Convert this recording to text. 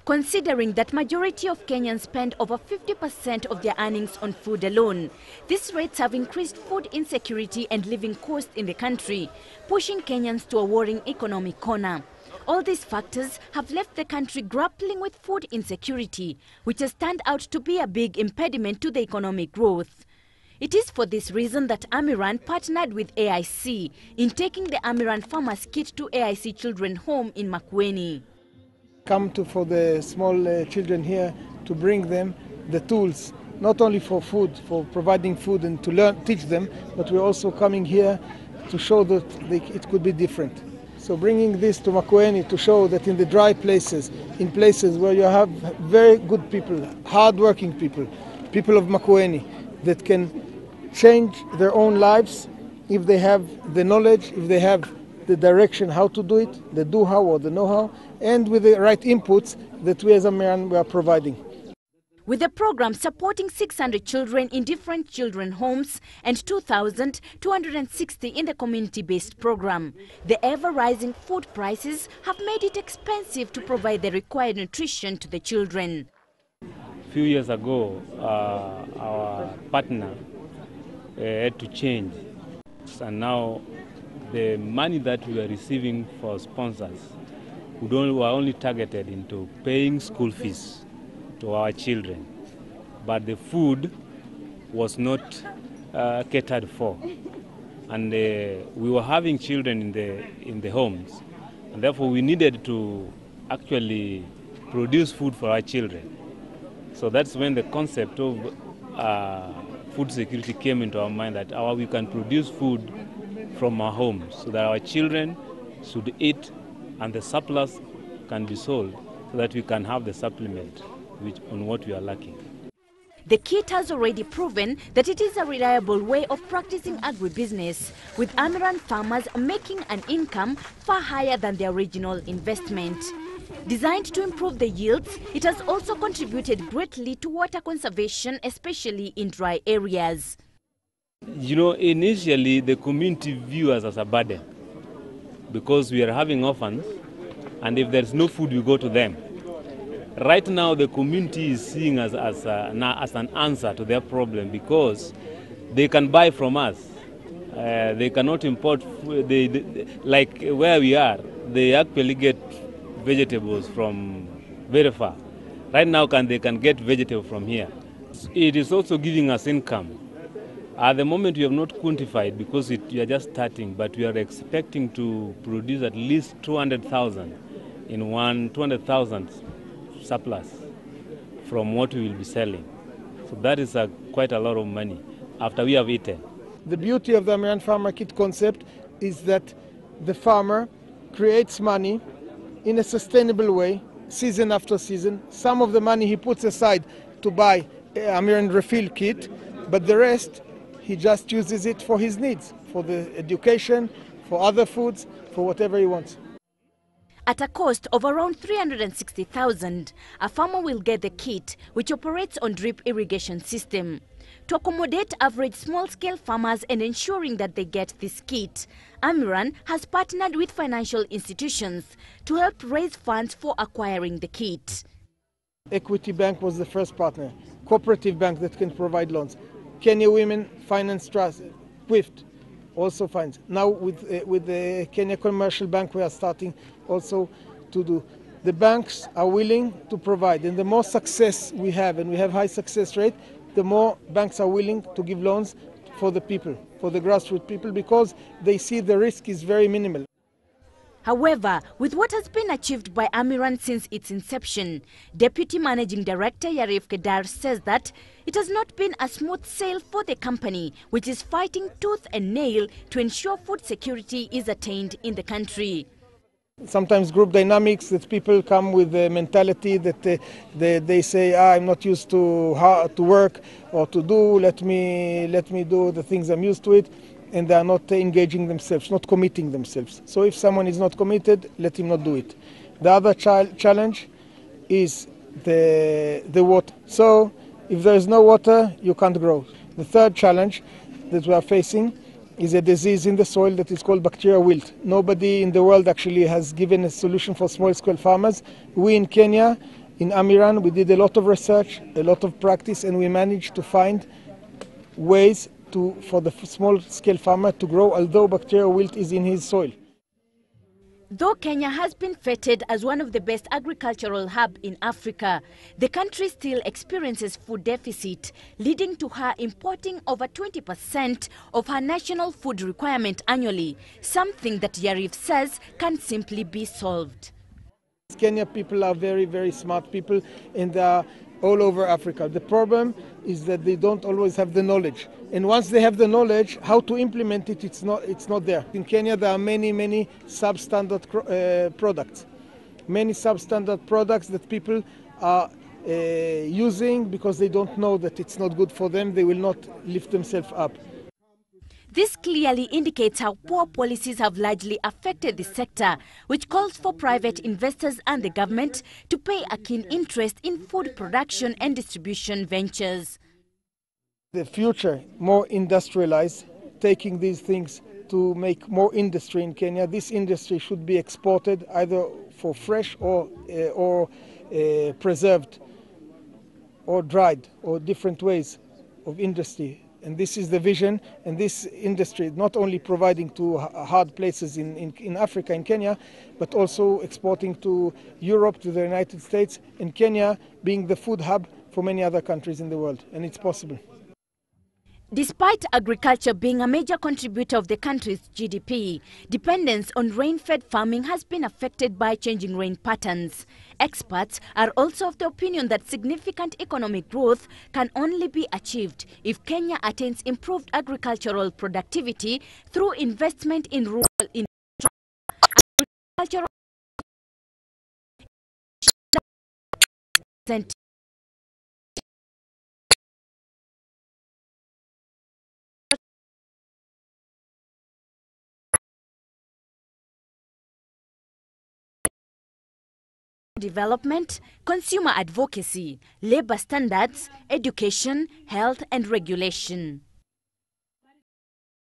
Considering that majority of Kenyans spend over 50% of their earnings on food alone, these rates have increased food insecurity and living costs in the country, pushing Kenyans to a worrying economic corner. All these factors have left the country grappling with food insecurity, which has turned out to be a big impediment to the economic growth. It is for this reason that Amiran partnered with AIC in taking the Amiran Farmers Kit to AIC Children Home in Makueni. Come for the small children here to bring them the tools, not only for food, for providing food and to teach them, but we're also coming here to show that it could be different. So bringing this to Makueni to show that in the dry places, in places where you have very good people, hard-working people, people of Makueni that can change their own lives if they have the knowledge, if they have the direction how to do it, the do-how or the know-how, and with the right inputs that we as Amiran we are providing. With the program supporting 600 children in different children homes and 2,260 in the community-based program, the ever-rising food prices have made it expensive to provide the required nutrition to the children. A few years ago, our partner had to change, and now the money that we are receiving for sponsors were only targeted into paying school fees to our children, but the food was not catered for, and we were having children in the homes, and therefore we needed to actually produce food for our children. So that's when the concept of food security came into our mind, that we can produce food from our homes so that our children should eat and the surplus can be sold so that we can have the supplement on what we are lacking. The kit has already proven that it is a reliable way of practicing agribusiness, with Amiran farmers making an income far higher than their original investment. Designed to improve the yields, it has also contributed greatly to water conservation, especially in dry areas. You know, initially the community view us as a burden because we are having orphans, and if there's no food, we go to them. Right now, the community is seeing us as an answer to their problem because they can buy from us. They cannot import food. Like where we are, they actually get vegetables from very far. Right now, they can get vegetables from here. It is also giving us income. At the moment, we have not quantified because we are just starting, but we are expecting to produce at least 200,000 in 200,000 surplus from what we will be selling. So that is quite a lot of money after we have eaten. The beauty of the Amiran Farmer Kit concept is that the farmer creates money in a sustainable way, season after season. Some of the money he puts aside to buy Amiran refill kit, but the rest he just uses it for his needs, for the education, for other foods, for whatever he wants. At a cost of around 360,000, a farmer will get the kit, which operates on drip irrigation system. To accommodate average small-scale farmers and ensuring that they get this kit, Amiran has partnered with financial institutions to help raise funds for acquiring the kit. Equity Bank was the first partner, cooperative bank that can provide loans. Kenya Women Finance Trust, SWIFT, also finds. Now with the Kenya Commercial Bank we are starting also to do. The banks are willing to provide, and the more success we have, and we have high success rate, the more banks are willing to give loans for the people, for the grassroots people, because they see the risk is very minimal. However, with what has been achieved by Amiran since its inception, Deputy Managing Director Yarif Kedar says that it has not been a smooth sail for the company, which is fighting tooth and nail to ensure food security is attained in the country. Sometimes group dynamics, that people come with the mentality that they say, I'm not used to work or to do, let me do the things I'm used to it. And they are not engaging themselves, not committing themselves. So if someone is not committed, let him not do it. The other challenge is the water. So if there is no water, you can't grow. The third challenge that we are facing is a disease in the soil that is called bacterial wilt. Nobody in the world actually has given a solution for small-scale farmers. We in Kenya, In Amiran, we did a lot of research, a lot of practice, and we managed to find ways for the small-scale farmer to grow, although bacterial wilt is in his soil. Though Kenya has been feted as one of the best agricultural hubs in Africa, the country still experiences food deficit, leading to her importing over 20% of her national food requirement annually, something that Yarif says can simply be solved. Kenya people are very, very smart people, and they are all over Africa. The problem is that they don't always have the knowledge. And once they have the knowledge, how to implement it, it's not there. In Kenya, there are many substandard products. Many substandard products that people are using because they don't know that it's not good for them. They will not lift themselves up. This clearly indicates how poor policies have largely affected the sector, which calls for private investors and the government to pay a keen interest in food production and distribution ventures. The future, more industrialized, taking these things to make more industry in Kenya. This industry should be exported either for fresh or preserved or dried, or different ways of industry. And this is the vision, and this industry not only providing to hard places in Africa, in Kenya, but also exporting to Europe, to the United States, and Kenya being the food hub for many other countries in the world, and it's possible. Despite agriculture being a major contributor of the country's GDP, dependence on rain-fed farming has been affected by changing rain patterns. Experts are also of the opinion that significant economic growth can only be achieved if Kenya attains improved agricultural productivity through investment in rural agricultural development, consumer advocacy, labor standards, education, health and regulation.